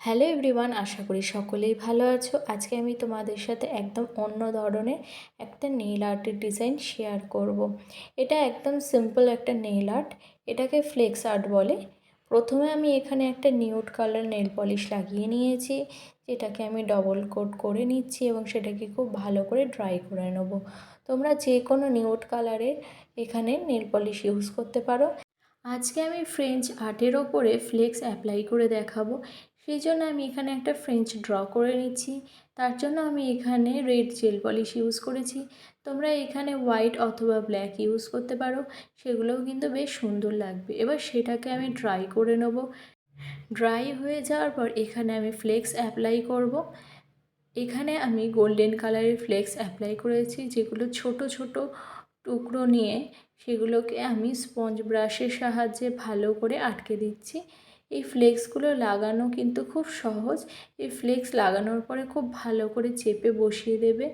Hello everyone, আশা করি সকলেই ভালো আছো। আজকে আমি তোমাদের সাথে একদম অন্য ধরনের একটা নেইল আর্টের ডিজাইন শেয়ার করব। এটা একদম সিম্পল একটা নেইল আর্ট, এটাকে ফ্লেক্স আর্ট বলে। প্রথমে আমি এখানে একটা নিউড কালার নেল পলিশ লাগিয়ে নিয়েছি, যেটাকে আমি ডবল কোট করে নিচ্ছি এবং সেটাকে খুব ভালো করে ড্রাই করে নেব। তোমরা যে কোনো নিউড কালারের এখানে নেল পলিশ ইউজ করতে পারো। আজকে আমি ফ্রেঞ্চ আর্টের ওপরে ফ্লেক্স অ্যাপ্লাই করে দেখাবো। সেই জন্য আমি এখানে একটা ফ্রেঞ্চ ড্র করে নিচ্ছি। তার জন্য আমি এখানে রেড জেল পলিশ ইউজ করেছি। তোমরা এখানে হোয়াইট অথবা ব্ল্যাক ইউজ করতে পারো, সেগুলোও কিন্তু বেশ সুন্দর লাগবে। এবার সেটাকে আমি ড্রাই করে নেব। ড্রাই হয়ে যাওয়ার পর এখানে আমি ফ্লেক্স অ্যাপ্লাই করব। এখানে আমি গোল্ডেন কালারের ফ্লেক্স অ্যাপ্লাই করেছি, যেগুলো ছোট ছোট টুকরো নিয়ে সেগুলোকে আমি স্পঞ্জ ব্রাশের সাহায্যে ভালো করে আটকে দিচ্ছি। এই ফ্লেক্সগুলো লাগানো কিন্তু খুব সহজ। এই ফ্লেক্স লাগানোর পরে খুব ভালো করে চেপে বসিয়ে দেবে।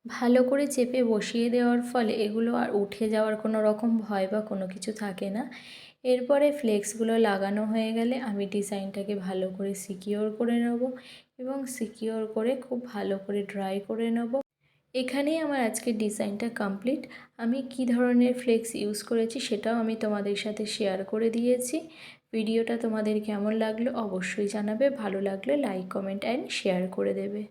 ভালো করে চেপে বসিয়ে দেওয়ার ফলে এগুলো আর উঠে যাওয়ার কোনো রকম ভয় বা কোনো কিছু থাকে না। এরপরে ফ্লেক্সগুলো লাগানো হয়ে গেলে আমি ডিজাইনটাকে ভালো করে সিকিওর করে নেব এবং সিকিওর করে খুব ভালো করে ড্রাই করে নেব। এখানেই আমার আজকের ডিজাইনটা কমপ্লিট। আমি কি ধরনের ফ্লেক্স ইউজ করেছি সেটাও আমি তোমাদের সাথে শেয়ার করে দিয়েছি। ভিডিওটা তোমাদের কেমন লাগলো অবশ্যই জানাবে। ভালো লাগলে লাইক, কমেন্ট অ্যান্ড শেয়ার করে দেবে।